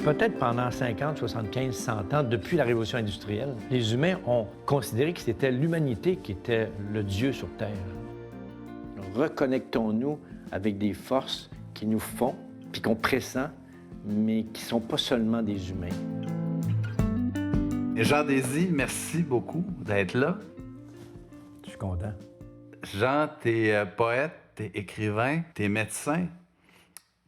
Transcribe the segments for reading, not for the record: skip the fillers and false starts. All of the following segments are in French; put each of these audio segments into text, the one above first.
Peut-être pendant 50, 75, 100 ans, depuis la Révolution industrielle, les humains ont considéré que c'était l'humanité qui était le Dieu sur Terre. Reconnectons-nous avec des forces qui nous font, puis qu'on pressent, mais qui ne sont pas seulement des humains. Jean Désy, merci beaucoup d'être là. Je suis content. Jean, t'es poète, t'es écrivain, t'es médecin.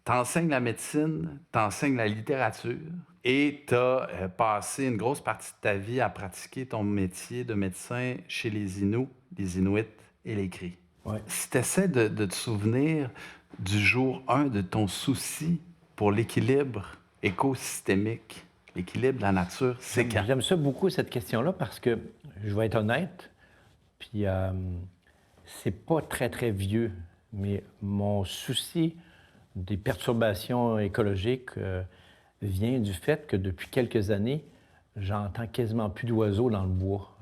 T'enseignes la médecine, t'enseignes la littérature et t'as passé une grosse partie de ta vie à pratiquer ton métier de médecin chez les Inuits et les Cris. Ouais. Si t'essaies de te souvenir du jour 1 de ton souci pour l'équilibre écosystémique, l'équilibre de la nature, c'est quand? J'aime ça beaucoup, cette question-là, parce que, je vais être honnête, puis c'est pas très, très vieux, mais mon souci des perturbations écologiques vient du fait que depuis quelques années, j'entends quasiment plus d'oiseaux dans le bois.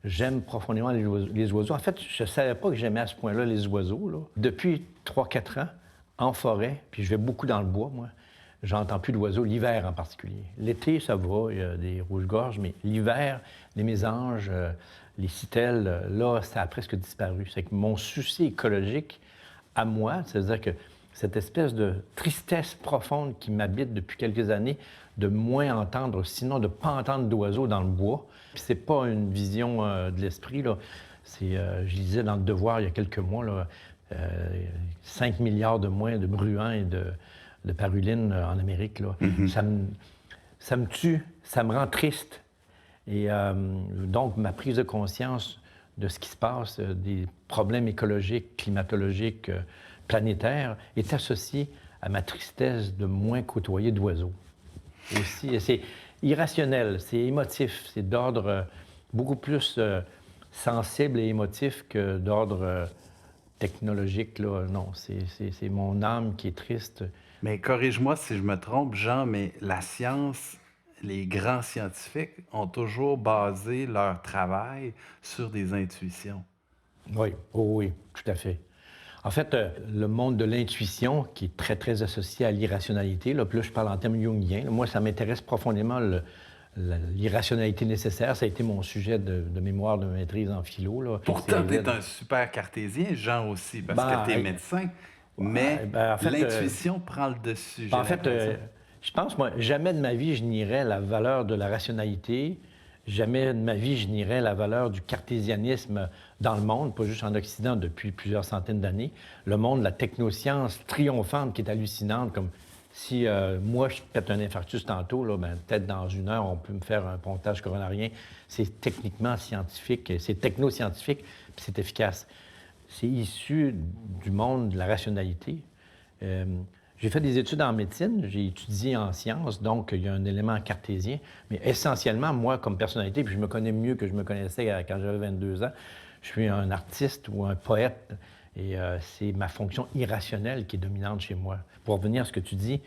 J'aime profondément les oiseaux. En fait, je ne savais pas que j'aimais à ce point-là les oiseaux, là. Depuis 3-4 ans, en forêt, puis je vais beaucoup dans le bois, moi, j'entends plus d'oiseaux, l'hiver en particulier. L'été, ça va, il y a des rouges-gorges, mais l'hiver, les mésanges, les citelles, là, ça a presque disparu. C'est que mon souci écologique, à moi, c'est-à-dire que cette espèce de tristesse profonde qui m'habite depuis quelques années, de moins entendre, sinon de ne pas entendre d'oiseaux dans le bois. Puis c'est pas une vision de l'esprit, là. Je lisais dans Le Devoir il y a quelques mois, là, 5 milliards de moins de bruants et de parulines en Amérique, là. Mm-hmm. Ça me tue, ça me rend triste. Et donc, ma prise de conscience de ce qui se passe, des problèmes écologiques, climatologiques, planétaires, est associée à ma tristesse de moins côtoyer d'oiseaux. Aussi, c'est irrationnel, c'est émotif, c'est d'ordre beaucoup plus sensible et émotif que d'ordre technologique, là. Non, c'est mon âme qui est triste. Mais corrige-moi si je me trompe, Jean, mais la science, les grands scientifiques ont toujours basé leur travail sur des intuitions. Oui, oh oui, tout à fait. En fait, le monde de l'intuition, qui est très, très associé à l'irrationalité, là, puis là, je parle en termes jungiens, là, moi, ça m'intéresse profondément, l'irrationalité nécessaire. Ça a été mon sujet de mémoire de maîtrise en philo, là. Pourtant, tu es un super cartésien, Jean aussi, parce que tu es médecin, mais en fait, l'intuition prend le dessus. En fait, je pense, moi, jamais de ma vie, je nierais la valeur de la rationalité. Jamais de ma vie, je nierais la valeur du cartésianisme dans le monde, pas juste en Occident, depuis plusieurs centaines d'années. Le monde de la technoscience triomphante qui est hallucinante, comme si moi, je pète un infarctus tantôt, là, ben, peut-être dans 1 heure, on peut me faire un pontage coronarien. C'est techniquement scientifique, c'est technoscientifique, puis c'est efficace. C'est issu du monde de la rationalité. J'ai fait des études en médecine, j'ai étudié en sciences, donc il y a un élément cartésien. Mais essentiellement, moi, comme personnalité, puis je me connais mieux que je me connaissais quand j'avais 22 ans, je suis un artiste ou un poète, et c'est ma fonction irrationnelle qui est dominante chez moi. Pour revenir à ce que tu dis,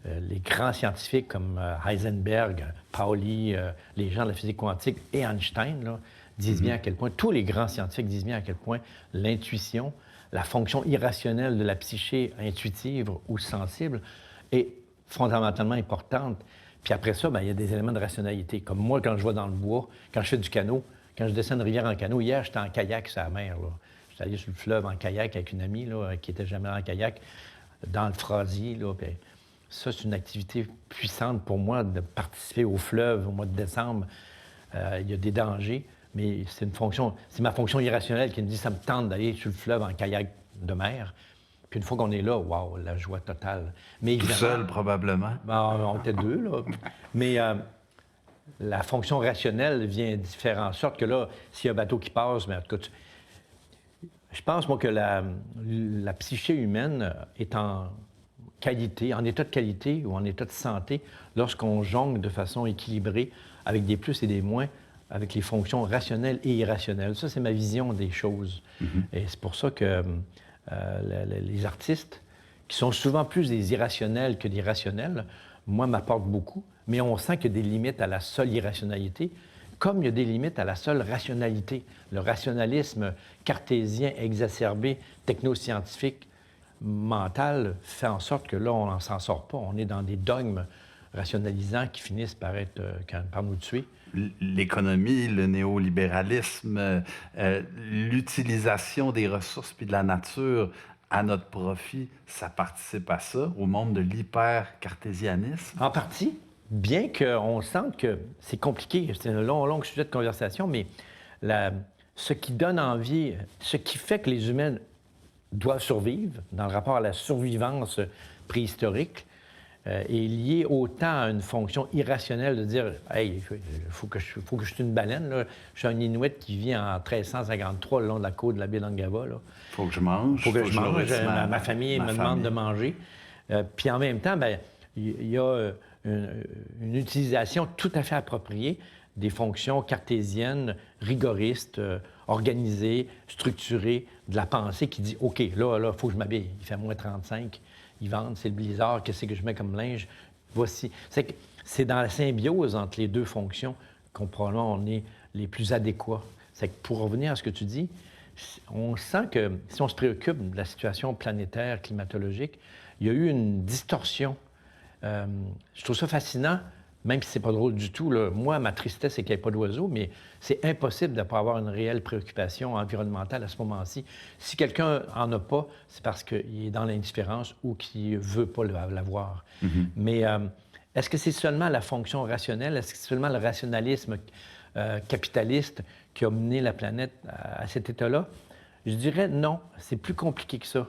les grands scientifiques comme Heisenberg, Pauli, les gens de la physique quantique et Einstein, là, disent bien à quel point, tous les grands scientifiques disent bien à quel point l'intuition, la fonction irrationnelle de la psyché intuitive ou sensible est fondamentalement importante. Puis après ça, bien, il y a des éléments de rationalité. Comme moi, quand je vais dans le bois, quand je fais du canot, quand je descends une rivière en canot, hier, j'étais en kayak sur la mer, là. J'étais allé sur le fleuve en kayak avec une amie là, qui n'était jamais en kayak, dans le Frasier, là. Puis ça, c'est une activité puissante pour moi de participer au fleuve au mois de décembre. Il y a des dangers. Mais c'est ma fonction irrationnelle qui me dit ça me tente d'aller sur le fleuve en kayak de mer. Puis une fois qu'on est là, waouh, la joie totale. Mais tout seul, probablement. Ben, on était 2, là. Mais la fonction rationnelle vient faire en sorte que là, s'il y a un bateau qui passe, bien, en tout cas, je pense, moi, que la psyché humaine est en qualité, en état de qualité ou en état de santé lorsqu'on jongle de façon équilibrée avec des plus et des moins, avec les fonctions rationnelles et irrationnelles. Ça, c'est ma vision des choses. Mm-hmm. Et c'est pour ça que les artistes, qui sont souvent plus des irrationnels que des rationnels, moi, m'apportent beaucoup, mais on sent qu'il y a des limites à la seule irrationalité, comme il y a des limites à la seule rationalité. Le rationalisme cartésien, exacerbé, technoscientifique, mental, fait en sorte que là, on n'en s'en sort pas. On est dans des dogmes rationalisants qui finissent par nous tuer. L'économie, le néolibéralisme, l'utilisation des ressources puis de la nature à notre profit, ça participe à ça, au monde de l'hyper-cartésianisme? En partie, bien qu'on sente que c'est compliqué, c'est un long sujet de conversation, mais ce qui donne envie, ce qui fait que les humains doivent survivre dans le rapport à la survivance préhistorique, est lié autant à une fonction irrationnelle de dire « Hey, il faut que je tue une baleine. Là. Je suis un Inuit qui vit en 1353 le long de la côte de la baie d'Angava. Il faut que je mange. Faut que je mange. Ma famille me demande de manger. Puis en même temps, bien, il y a une utilisation tout à fait appropriée des fonctions cartésiennes, rigoristes, organisées, structurées de la pensée qui dit « OK, là, il faut que je m'habille. Il fait moins 35. Ils vendent, c'est le blizzard, qu'est-ce que je mets comme linge? Voici. C'est dans la symbiose entre les deux fonctions qu'on probablement on est les plus adéquats. C'est que pour revenir à ce que tu dis, on sent que si on se préoccupe de la situation planétaire, climatologique, il y a eu une distorsion. Je trouve ça fascinant, même si c'est pas drôle du tout. Là. Moi, ma tristesse, c'est qu'il n'y ait pas d'oiseaux, mais c'est impossible de ne pas avoir une réelle préoccupation environnementale à ce moment-ci. Si quelqu'un n'en a pas, c'est parce qu'il est dans l'indifférence ou qu'il ne veut pas l'avoir. Mm-hmm. Mais est-ce que c'est seulement la fonction rationnelle? Est-ce que c'est seulement le rationalisme capitaliste qui a mené la planète à cet état-là? Je dirais non, c'est plus compliqué que ça.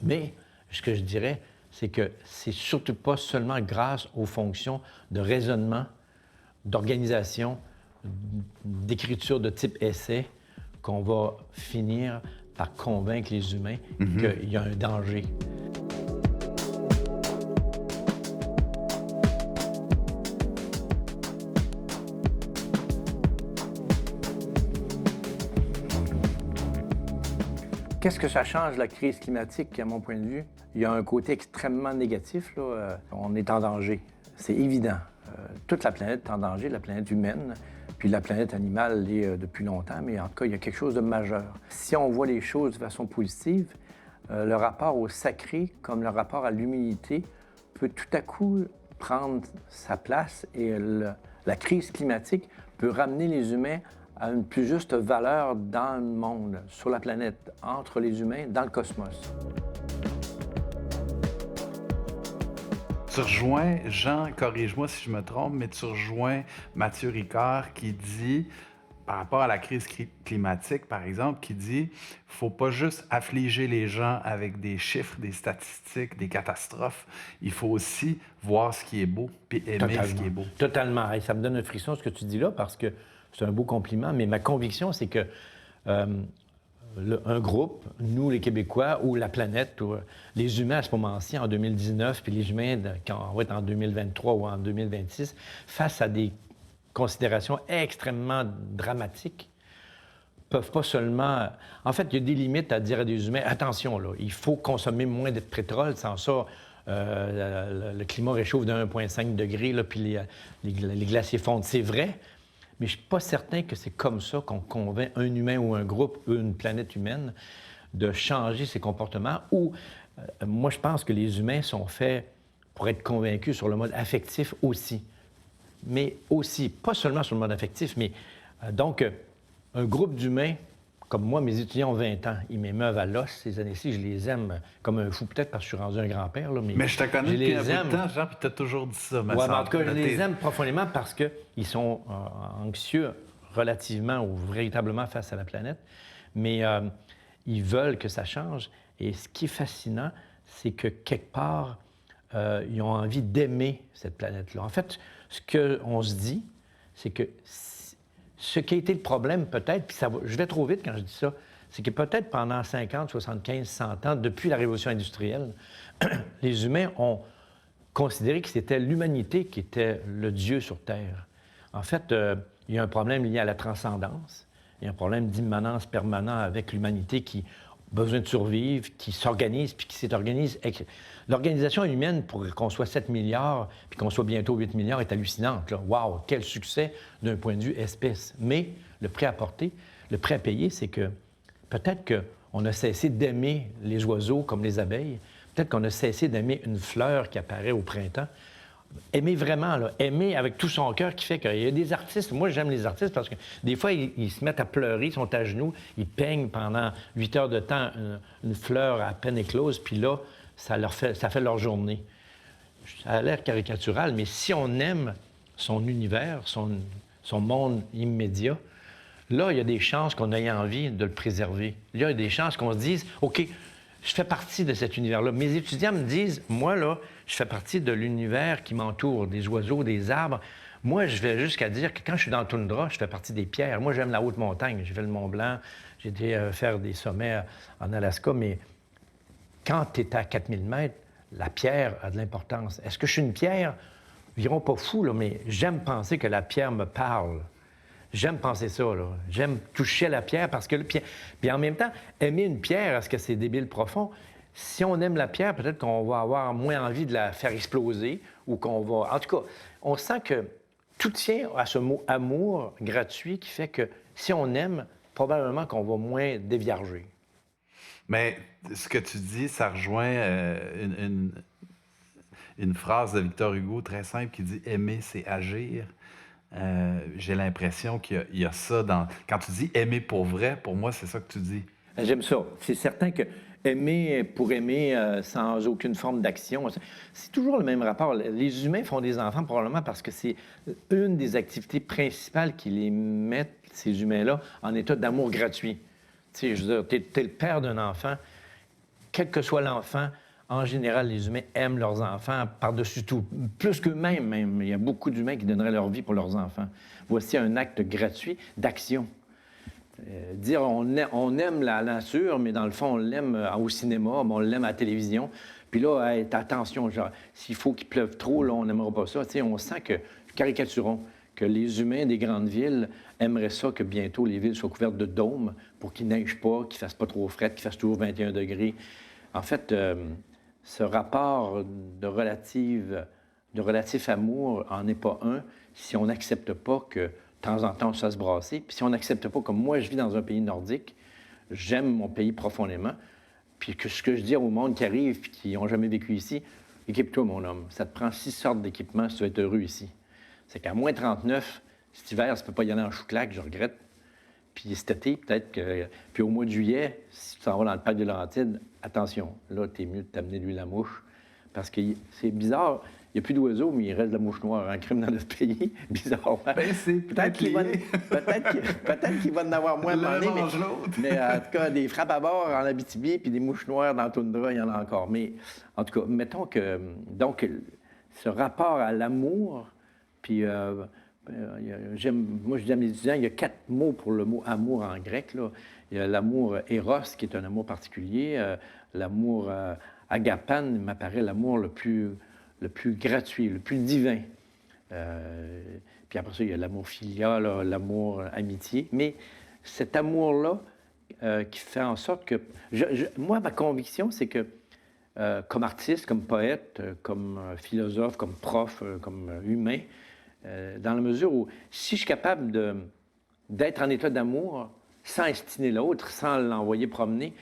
Mais ce que je dirais, c'est que c'est surtout pas seulement grâce aux fonctions de raisonnement, d'organisation, d'écriture de type essai qu'on va finir par convaincre les humains qu'il y a un danger. Qu'est-ce que ça change, la crise climatique, à mon point de vue? Il y a un côté extrêmement négatif. Là. On est en danger. C'est évident. Toute la planète est en danger, la planète humaine, puis la planète animale l'est depuis longtemps, mais en tout cas, il y a quelque chose de majeur. Si on voit les choses de façon positive, le rapport au sacré, comme le rapport à l'humanité, peut tout à coup prendre sa place et la crise climatique peut ramener les humains à une plus juste valeur dans le monde, sur la planète, entre les humains, dans le cosmos. Tu rejoins, Jean, corrige-moi si je me trompe, mais tu rejoins Mathieu Ricard qui dit, par rapport à la crise climatique, par exemple, qui dit « faut pas juste affliger les gens avec des chiffres, des statistiques, des catastrophes. Il faut aussi voir ce qui est beau, puis aimer ce qui est beau. » Totalement. Et ça me donne un frisson, ce que tu dis là, parce que c'est un beau compliment, mais ma conviction, c'est que un groupe, nous les Québécois, ou la planète, ou les humains à ce moment-ci, en 2019, puis les humains quand on va être en 2023 ou en 2026, face à des considérations extrêmement dramatiques, peuvent pas seulement... En fait, il y a des limites à dire à des humains, attention, là, il faut consommer moins de pétrole, sans ça, le climat réchauffe de 1,5 degré, là, puis les glaciers fondent. C'est vrai, mais je ne suis pas certain que c'est comme ça qu'on convainc un humain ou un groupe, une planète humaine, de changer ses comportements. Ou, moi, je pense que les humains sont faits pour être convaincus sur le mode affectif aussi. Mais aussi, pas seulement sur le mode affectif, mais donc, un groupe d'humains, comme moi, mes étudiants ont 20 ans, ils m'émeuvent à l'os ces années-ci, je les aime comme un fou, peut-être parce que je suis rendu un grand-père. Là, mais je te connais depuis un peu de temps, Jean, puis tu as toujours dit ça. Oui, mais en tout cas, je les aime profondément parce qu'ils sont anxieux relativement ou véritablement face à la planète, mais ils veulent que ça change. Et ce qui est fascinant, c'est que quelque part, ils ont envie d'aimer cette planète-là. En fait, ce qu'on se dit, c'est que ce qui a été le problème, peut-être, puis je vais trop vite quand je dis ça, c'est que peut-être pendant 50, 75, 100 ans, depuis la Révolution industrielle, les humains ont considéré que c'était l'humanité qui était le Dieu sur Terre. En fait, il y a un problème lié à la transcendance. Il y a un problème d'immanence permanent avec l'humanité qui a besoin de survivre, qui s'organise, puis qui s'organise. L'organisation humaine, pour qu'on soit 7 milliards, puis qu'on soit bientôt 8 milliards, est hallucinante. Wow, quel succès d'un point de vue espèce. Mais le prix à porter, le prix à payer, c'est que peut-être qu'on a cessé d'aimer les oiseaux comme les abeilles. Peut-être qu'on a cessé d'aimer une fleur qui apparaît au printemps. Aimer vraiment, là, aimer avec tout son cœur qui fait qu'il y a des artistes. Moi, j'aime les artistes parce que des fois, ils se mettent à pleurer, ils sont à genoux, ils peignent pendant 8 heures de temps une fleur à peine éclose, puis là, ça fait leur journée. Ça a l'air caricatural, mais si on aime son univers, son monde immédiat, là, il y a des chances qu'on ait envie de le préserver. Là, il y a des chances qu'on se dise, OK, je fais partie de cet univers-là. Mes étudiants me disent, moi, là, je fais partie de l'univers qui m'entoure, des oiseaux, des arbres. Moi, je vais jusqu'à dire que quand je suis dans le toundra, je fais partie des pierres. Moi, j'aime la haute montagne. J'ai fait le Mont Blanc, j'ai été faire des sommets en Alaska, mais quand tu es à 4000 mètres, la pierre a de l'importance. Est-ce que je suis une pierre? Ils iront pas fous, là, mais j'aime penser que la pierre me parle. J'aime penser ça, là. J'aime toucher la pierre parce que le pierre... Puis en même temps, aimer une pierre, est-ce que c'est débile profond? Si on aime la pierre, peut-être qu'on va avoir moins envie de la faire exploser ou qu'on va... En tout cas, on sent que tout tient à ce mot « amour » gratuit qui fait que si on aime, probablement qu'on va moins déviarger. Mais ce que tu dis, ça rejoint une phrase de Victor Hugo très simple qui dit « Aimer, c'est agir ». J'ai l'impression qu'il y a ça dans... Quand tu dis « aimer pour vrai », pour moi, c'est ça que tu dis. J'aime ça. C'est certain que aimer pour aimer sans aucune forme d'action, c'est toujours le même rapport. Les humains font des enfants probablement parce que c'est une des activités principales qui les mettent, ces humains-là, en état d'amour gratuit. Tu sais, je veux dire, t'es le père d'un enfant, quel que soit l'enfant, en général, les humains aiment leurs enfants par-dessus tout, plus qu'eux-mêmes même. Il y a beaucoup d'humains qui donneraient leur vie pour leurs enfants. Voici un acte gratuit d'action. Dire on aime la nature, mais dans le fond, on l'aime au cinéma, mais on l'aime à la télévision. Puis là, attention, genre, s'il faut qu'il pleuve trop, là, on n'aimera pas ça. Tu sais, on sent que, caricaturons, que les humains des grandes villes aimeraient ça que bientôt les villes soient couvertes de dômes pour qu'il neige pas, qu'il fasse pas trop frais, qu'il fasse toujours 21 degrés. En fait, ce rapport de relatif amour en est pas un si on n'accepte pas que de temps en temps, on se fasse brasser. Puis si on n'accepte pas, comme moi, je vis dans un pays nordique, j'aime mon pays profondément, puis que ce que je dis au monde qui arrive et qui n'ont jamais vécu ici, équipe-toi, mon homme. Ça te prend 6 sortes d'équipements si tu veux être heureux ici. C'est qu'à moins 39, cet hiver, ça ne peut pas y aller en chou-claque, je regrette. Puis cet été, peut-être que... Puis au mois de juillet, si tu t'en vas dans le parc de Laurentides, attention, là, t'es mieux de t'amener de l'huile à mouche. Parce que c'est bizarre, il n'y a plus d'oiseaux, mais il reste de la mouche noire en crime dans notre pays. Bizarrement. Ben, c'est peut-être qu'il va en avoir moins à un moment donné, mais en tout cas, des frappes à bord en Abitibi puis des mouches noires dans le toundra, il y en a encore. Mais en tout cas, mettons que... Donc, ce rapport à l'amour, puis... moi, je dis à mes étudiants, il y a 4 mots pour le mot amour en grec, là. Il y a l'amour éros, qui est un amour particulier. L'amour agapan m'apparaît l'amour le plus gratuit, le plus divin. Puis après ça, il y a l'amour philia, l'amour amitié. Mais cet amour-là qui fait en sorte que... moi, ma conviction, c'est que comme artiste, comme poète, comme philosophe, comme prof, comme humain, dans la mesure où, si je suis capable d'être en état d'amour sans estimer l'autre, sans l'envoyer promener,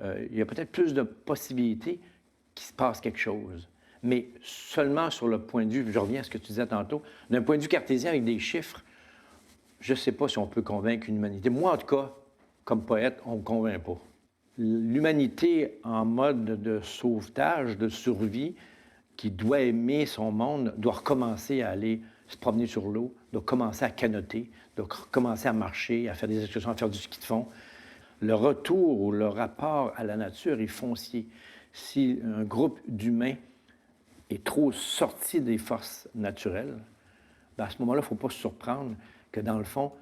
il y a peut-être plus de possibilités qu'il se passe quelque chose. Mais seulement sur le point de vue, je reviens à ce que tu disais tantôt, d'un point de vue cartésien avec des chiffres, je ne sais pas si on peut convaincre une humanité. Moi, en tout cas, comme poète, on ne me convainc pas. L'humanité en mode de sauvetage, de survie, qui doit aimer son monde, doit recommencer à aller se promener sur l'eau, doit commencer à canoter, doit commencer à marcher, à faire des excursions, à faire du ski de fond. Le retour ou le rapport à la nature est foncier. Si un groupe d'humains est trop sorti des forces naturelles, bien à ce moment-là, il ne faut pas se surprendre que, dans le fond,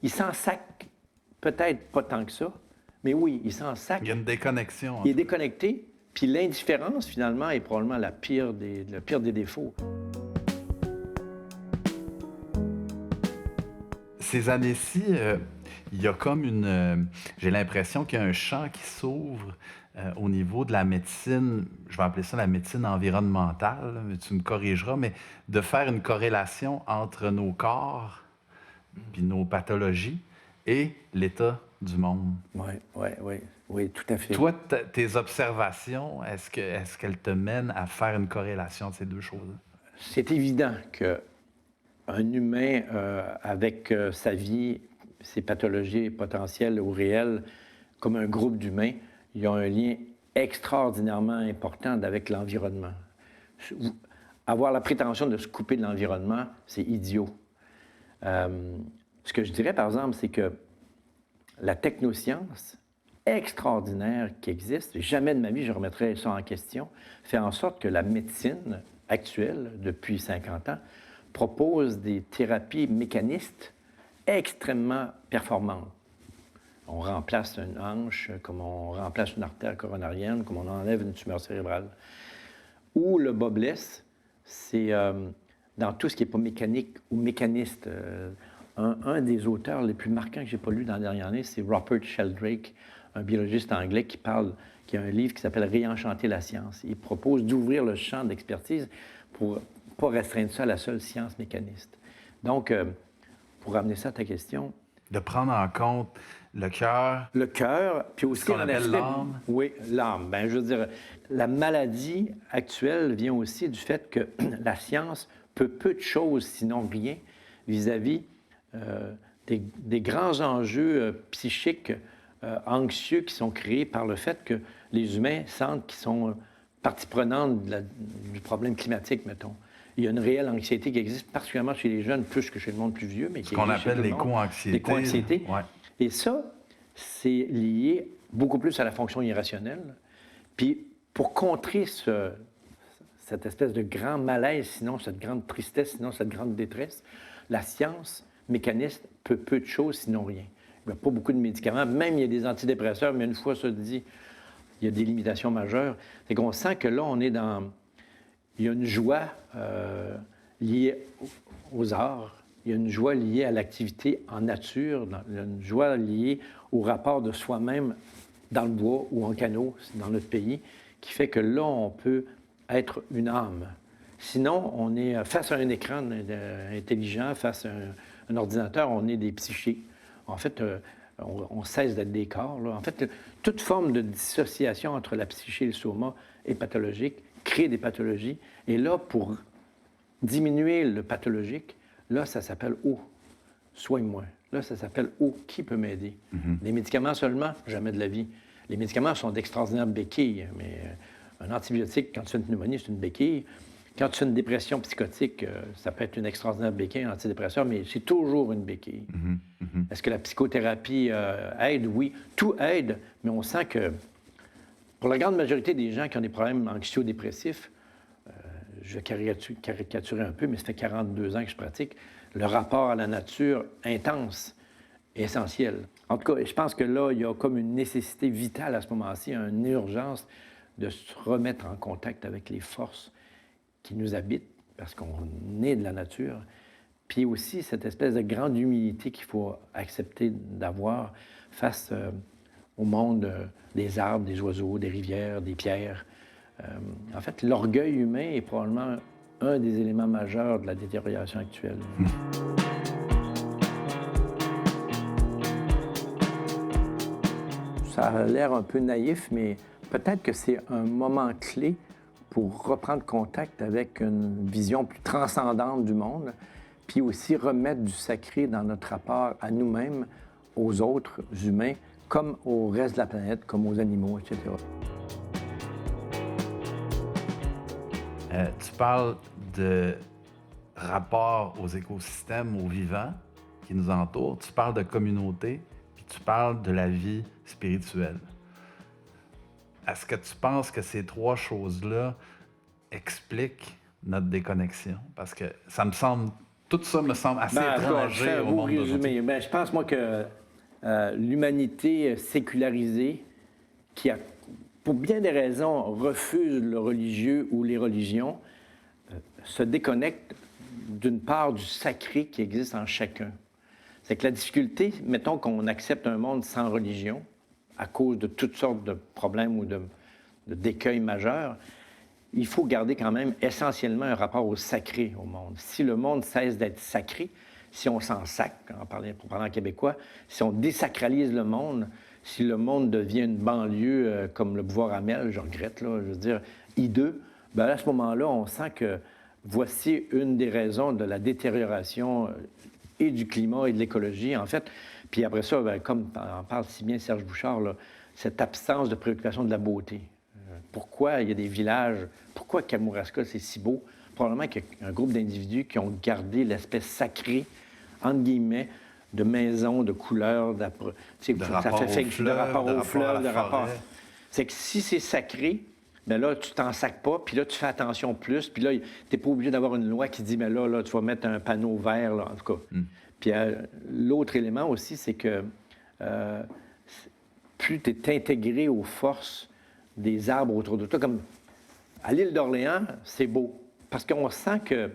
il s'en sac peut-être pas tant que ça, mais oui, il s'en sac. Il y a une déconnexion. Il est déconnecté, puis l'indifférence, finalement, est probablement le pire des défauts. Ces années-ci, il y a comme j'ai l'impression qu'il y a un champ qui s'ouvre au niveau de la médecine, je vais appeler ça la médecine environnementale, mais tu me corrigeras, mais de faire une corrélation entre nos corps puis nos pathologies et l'état du monde. Oui, tout à fait. Toi, tes observations, est-ce qu'elles te mènent à faire une corrélation de ces deux choses-là? c'est évident qu'un humain avec sa vie, ses pathologies potentielles ou réelles, comme un groupe d'humains, il y a un lien extraordinairement important avec l'environnement. Avoir la prétention de se couper de l'environnement, c'est idiot. Ce que je dirais, par exemple, c'est que la technoscience extraordinaire qui existe, jamais de ma vie je remettrai ça en question, fait en sorte que la médecine actuelle, depuis 50 ans, propose des thérapies mécanistes extrêmement performantes. On remplace une hanche, comme on remplace une artère coronarienne, comme on enlève une tumeur cérébrale. Où le bas blesse, c'est dans tout ce qui n'est pas mécanique ou mécaniste. Un des auteurs les plus marquants que je n'ai pas lu dans la dernière année, c'est Rupert Sheldrake, un biologiste anglais qui a un livre qui s'appelle « Réenchanter la science ». Il propose d'ouvrir le champ d'expertise pour ne pas restreindre ça à la seule science mécaniste. Donc, pour ramener ça à ta question... De prendre en compte le cœur. Le cœur, puis aussi... Ce qu'on appelle l'âme. Oui, l'âme. Bien, je veux dire, la maladie actuelle vient aussi du fait que la science peut peu de choses, sinon rien, vis-à-vis des grands enjeux psychiques, anxieux qui sont créés par le fait que les humains sentent qu'ils sont partie prenante du problème climatique, mettons. Il y a une réelle anxiété qui existe, particulièrement chez les jeunes, plus que chez le monde plus vieux. Mais ce qu'on appelle l'éco-anxiété. L'éco-anxiété. Ouais. Et ça, c'est lié beaucoup plus à la fonction irrationnelle. Puis, pour contrer cette espèce de grand malaise, sinon cette grande tristesse, sinon cette grande détresse, la science mécaniste peut peu de choses, sinon rien. Il n'y a pas beaucoup de médicaments. Même, il y a des antidépresseurs, mais une fois ça dit, il y a des limitations majeures. C'est qu'on sent que là, on est dans... Il y a une joie liée aux arts, il y a une joie liée à l'activité en nature, il y a une joie liée au rapport de soi-même dans le bois ou en canot, dans notre pays, qui fait que là, on peut être une âme. Sinon, on est face à un écran intelligent, face à un ordinateur, on est des psychés. En fait, on cesse d'être des corps. Là. En fait, toute forme de dissociation entre la psyché et le soma est pathologique, crée des pathologies. Et là, pour diminuer le pathologique, là, ça s'appelle « Oh, soigne-moi ». Là, ça s'appelle « Oh, qui peut m'aider? Les médicaments seulement, jamais de la vie. Les médicaments sont d'extraordinaires béquilles, mais un antibiotique, quand tu fais une pneumonie, c'est une béquille. Quand tu fais une dépression psychotique, ça peut être une extraordinaire béquille, un antidépresseur, mais c'est toujours une béquille. Est-ce que la psychothérapie aide? Oui, tout aide, mais on sent que pour la grande majorité des gens qui ont des problèmes anxio-dépressifs, je vais caricaturer un peu, mais ça fait 42 ans que je pratique, le rapport à la nature intense est essentiel. En tout cas, je pense que là, il y a comme une nécessité vitale à ce moment-ci, une urgence de se remettre en contact avec les forces qui nous habitent, parce qu'on est de la nature, puis aussi cette espèce de grande humilité qu'il faut accepter d'avoir face au monde des arbres, des oiseaux, des rivières, des pierres. En fait, l'orgueil humain est probablement un des éléments majeurs de la détérioration actuelle. Ça a l'air un peu naïf, mais peut-être que c'est un moment clé pour reprendre contact avec une vision plus transcendante du monde, puis aussi remettre du sacré dans notre rapport à nous-mêmes, aux autres humains, comme au reste de la planète, comme aux animaux, etc. Tu parles de rapport aux écosystèmes, aux vivants qui nous entourent. Tu parles de communauté, puis tu parles de la vie spirituelle. Est-ce que tu penses que ces trois choses-là expliquent notre déconnexion? Parce que ça me semble... Tout ça me semble assez étranger au monde d'aujourd'hui. Je pense, moi, que l'humanité sécularisée, qui a, pour bien des raisons, refuse le religieux ou les religions, se déconnecte d'une part du sacré qui existe en chacun. C'est que la difficulté, mettons qu'on accepte un monde sans religion, à cause de toutes sortes de problèmes ou d'écueils majeurs, il faut garder quand même essentiellement un rapport au sacré au monde. Si le monde cesse d'être sacré, si on s'en sacre, pour parler en québécois, si on désacralise le monde, si le monde devient une banlieue comme le Bois-Ramel, je regrette, là, je veux dire, hideux, bien à ce moment-là, on sent que voici une des raisons de la détérioration et du climat et de l'écologie, en fait. Puis après ça, bien, comme en parle si bien Serge Bouchard, là, cette absence de préoccupation de la beauté. Pourquoi il y a des villages, pourquoi Kamouraska, c'est si beau? Probablement qu'il y a un groupe d'individus qui ont gardé l'espèce sacrée, entre guillemets, de maisons, de couleurs, de rapport au fleuve, de rapport. C'est que si c'est sacré, bien là, tu t'en sacs pas, puis là, tu fais attention plus, puis là, tu n'es pas obligé d'avoir une loi qui dit, mais là, tu vas mettre un panneau vert, là, en tout cas. Puis l'autre élément aussi, c'est que plus tu es intégré aux forces des arbres autour de toi, comme à l'île d'Orléans, c'est beau, parce qu'on sent que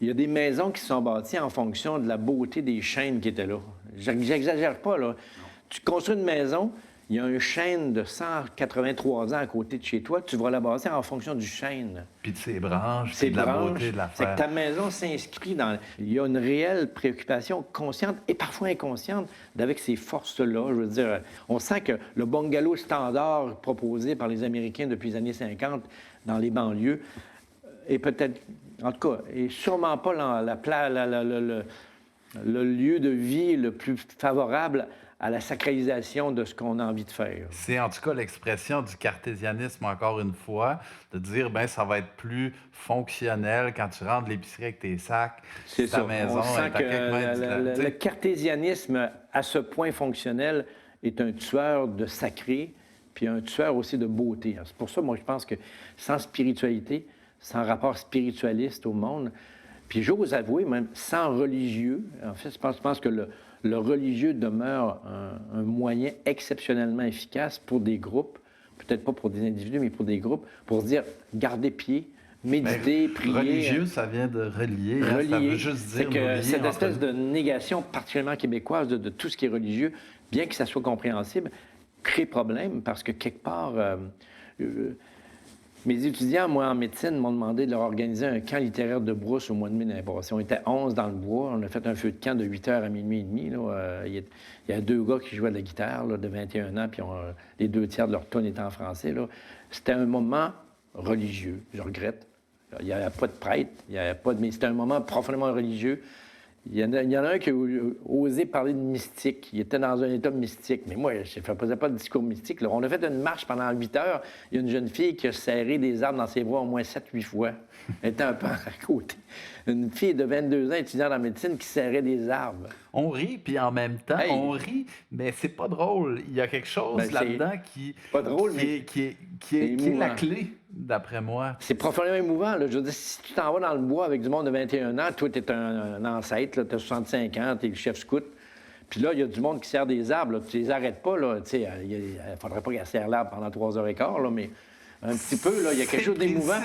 il y a des maisons qui sont bâties en fonction de la beauté des chênes qui étaient là. J'exagère pas, là. Non. Tu construis une maison, il y a un chêne de 183 ans à côté de chez toi, tu vas la bâtir en fonction du chêne. Puis de ses branches, puis de la beauté de l'affaire. C'est que ta maison s'inscrit dans... Il y a une réelle préoccupation consciente et parfois inconsciente avec ces forces-là. Je veux dire, on sent que le bungalow standard proposé par les Américains depuis les années 50 dans les banlieues est peut-être... En tout cas, et sûrement pas le lieu de vie le plus favorable à la sacralisation de ce qu'on a envie de faire. C'est en tout cas l'expression du cartésianisme, encore une fois, de dire, bien, ça va être plus fonctionnel quand tu rentres de l'épicerie avec tes sacs, c'est ta ça. maison. On sent que le cartésianisme, à ce point fonctionnel, est un tueur de sacré, puis un tueur aussi de beauté. C'est pour ça, moi, je pense que sans spiritualité, sans rapport spiritualiste au monde, puis j'ose avouer, même sans religieux, en fait, je pense que le religieux demeure un moyen exceptionnellement efficace pour des groupes, peut-être pas pour des individus, mais pour des groupes, pour se dire, garder pied, méditer, prier. Religieux, ça vient de relier. Ça veut juste dire que cette espèce de négation particulièrement québécoise de tout ce qui est religieux, bien que ça soit compréhensible, crée problème parce que quelque part... mes étudiants, moi, en médecine, m'ont demandé de leur organiser un camp littéraire de brousse au mois de mai l'année passée. On était 11 dans le bois. On a fait un feu de camp de 8h à minuit et demi. Il y a 2 gars qui jouaient de la guitare là, de 21 ans, puis les 2 tiers de leur tune étaient en français. C'était un moment religieux, je regrette. Il n'y avait pas de prêtre, mais c'était un moment profondément religieux. Il y en a un qui a osé parler de mystique. Il était dans un état mystique. Mais moi, je ne faisais pas de discours mystique. Là. On a fait une marche pendant 8 heures. Il y a une jeune fille qui a serré des arbres dans ses bras au moins 7-8 fois. Elle était un peu à côté. Une fille de 22 ans, étudiante en médecine, qui serrait des arbres. On rit, puis en même temps, on rit, mais c'est pas drôle. Il y a quelque chose là-dedans qui est la clé, d'après moi. C'est profondément émouvant. Là. Je veux dire, si tu t'en vas dans le bois avec du monde de 21 ans, toi, tu es un ancêtre, tu as 65 ans, tu es le chef scout. Puis là, il y a du monde qui serre des arbres. Là. Tu les arrêtes pas. Il ne faudrait pas qu'elle serre l'arbre pendant 3h15, là, mais un petit peu, là, il y a quelque chose d'émouvant.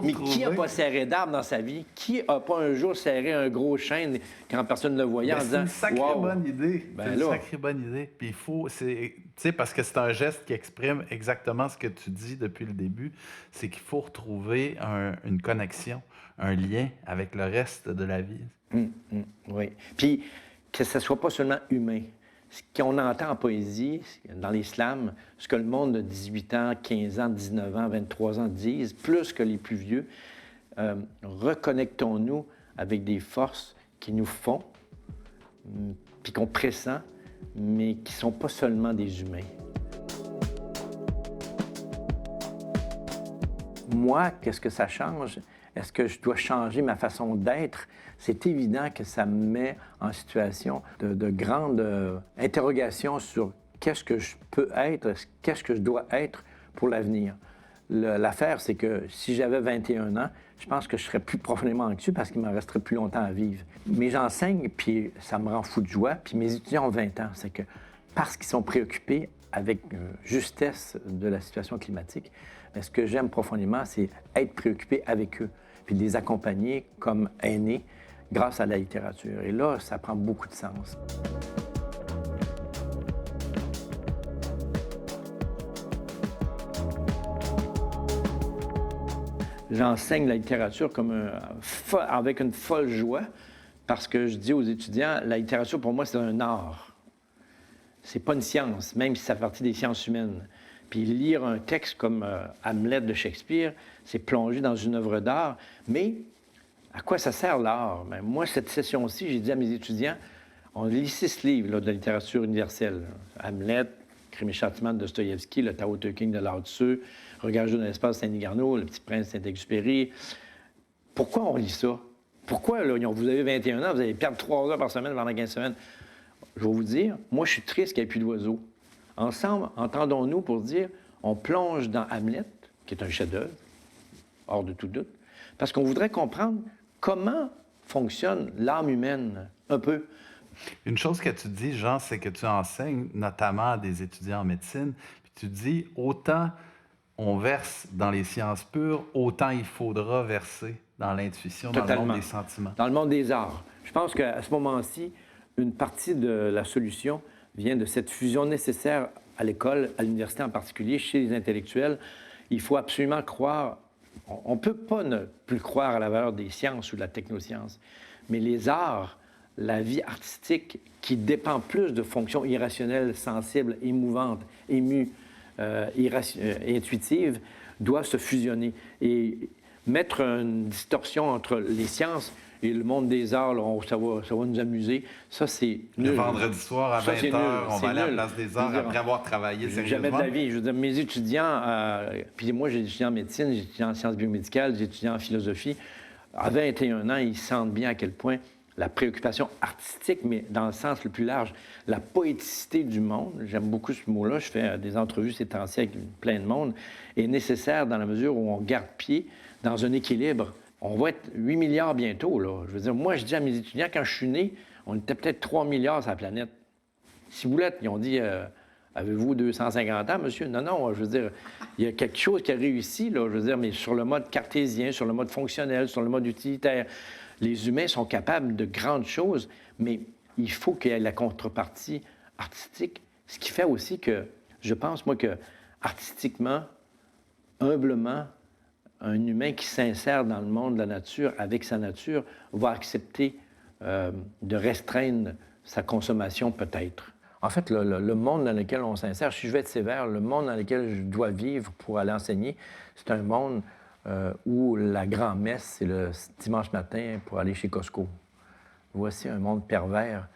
Mais qui n'a pas serré d'arbre dans sa vie? Qui n'a pas un jour serré un gros chêne quand personne ne le voyait en disant... C'est une sacrée bonne idée. C'est une sacrée bonne idée. Puis il faut... Tu sais, parce que c'est un geste qui exprime exactement ce que tu dis depuis le début, c'est qu'il faut retrouver une connexion, un lien avec le reste de la vie. Oui. Puis que ce ne soit pas seulement humain. Ce qu'on entend en poésie, dans les slams, ce que le monde de 18 ans, 15 ans, 19 ans, 23 ans disent, plus que les plus vieux, reconnectons-nous avec des forces qui nous font, puis qu'on pressent, mais qui ne sont pas seulement des humains. Moi, qu'est-ce que ça change? Est-ce que je dois changer ma façon d'être? C'est évident que ça me met en situation de grande interrogation sur qu'est-ce que je peux être, qu'est-ce que je dois être pour l'avenir. L'affaire, c'est que si j'avais 21 ans, je pense que je serais plus profondément anxieux parce qu'il m'en resterait plus longtemps à vivre. Mais j'enseigne, puis ça me rend fou de joie, puis mes étudiants ont 20 ans. C'est que parce qu'ils sont préoccupés avec justesse de la situation climatique, mais ce que j'aime profondément, c'est être préoccupé avec eux, puis les accompagner comme aînés grâce à la littérature. Et là, ça prend beaucoup de sens. J'enseigne la littérature avec une folle joie parce que je dis aux étudiants, la littérature, pour moi, c'est un art. C'est pas une science, même si ça fait partie des sciences humaines. Puis lire un texte comme Hamlet de Shakespeare, c'est plonger dans une œuvre d'art. Mais à quoi ça sert l'art? Ben, moi, cette session-ci, j'ai dit à mes étudiants, on lit 6 livres là, de littérature universelle. Hamlet, Crime et châtiment de Dostoïevski, Le Tao Te Ching de Lao Tzu, Regard dans l'espace, Saint-Denis Garneau, Le Petit Prince, Saint-Exupéry. Pourquoi on lit ça? Pourquoi, là, vous avez 21 ans, vous allez perdre 3 heures par semaine pendant 15 semaines? Je vais vous dire, moi, je suis triste qu'il n'y ait plus d'oiseaux. Ensemble, entendons-nous pour dire, on plonge dans Hamlet, qui est un chef-d'œuvre, hors de tout doute, parce qu'on voudrait comprendre comment fonctionne l'âme humaine, un peu. Une chose que tu dis, Jean, c'est que tu enseignes notamment à des étudiants en médecine, puis tu dis, autant on verse dans les sciences pures, autant il faudra verser dans l'intuition, dans le monde des sentiments. Dans le monde des arts. Je pense qu'à ce moment-ci, une partie de la solution vient de cette fusion nécessaire à l'école, à l'université en particulier, chez les intellectuels. Il faut absolument croire, on ne peut pas ne plus croire à la valeur des sciences ou de la technoscience, mais les arts, la vie artistique, qui dépend plus de fonctions irrationnelles, sensibles, émouvantes, émues, intuitives, doivent se fusionner. Et mettre une distorsion entre les sciences et le monde des arts, là, ça va nous amuser. Ça, c'est nul. Le vendredi soir à 20h, on va aller à la Place des Arts après avoir travaillé sérieusement. Jamais de la vie. Je veux dire, mes étudiants, puis moi, j'ai étudié en médecine, j'ai étudié en sciences biomédicales, j'ai étudié en philosophie. À 21 ans, ils sentent bien à quel point la préoccupation artistique, mais dans le sens le plus large, la poéticité du monde, j'aime beaucoup ce mot-là, je fais des entrevues ces temps-ci avec plein de monde, est nécessaire dans la mesure où on garde pied dans un équilibre. On va être 8 milliards bientôt, là. Je veux dire, moi, je dis à mes étudiants, quand je suis né, on était peut-être 3 milliards sur la planète. Ciboulette, ils ont dit, avez-vous 250 ans, monsieur? Non, non, je veux dire, il y a quelque chose qui a réussi, là, je veux dire, mais sur le mode cartésien, sur le mode fonctionnel, sur le mode utilitaire. Les humains sont capables de grandes choses, mais il faut qu'il y ait la contrepartie artistique, ce qui fait aussi que, je pense, moi, que artistiquement, humblement, un humain qui s'insère dans le monde de la nature, avec sa nature, va accepter de restreindre sa consommation, peut-être. En fait, le monde dans lequel on s'insère, si je vais être sévère, le monde dans lequel je dois vivre pour aller enseigner, c'est un monde où la grand-messe, c'est le dimanche matin pour aller chez Costco. Voici un monde pervers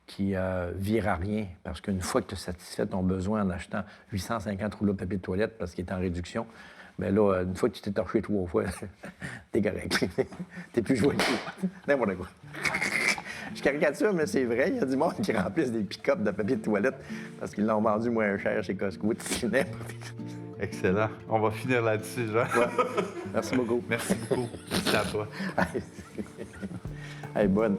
qui vire à rien, parce qu'une fois que tu as satisfait ton besoin en achetant 850 rouleaux de papier de toilette parce qu'il est en réduction, bien là, une fois que tu t'es torché 3 fois, t'es correct. T'es plus joué. N'importe quoi. Je caricature, mais c'est vrai. Il y a du monde qui remplissent des pick-up de papier de toilette parce qu'ils l'ont vendu moins cher chez Costco. Excellent. On va finir là-dessus, Jean. Ouais. Merci beaucoup. Merci beaucoup. Merci à toi. Hey, bonne.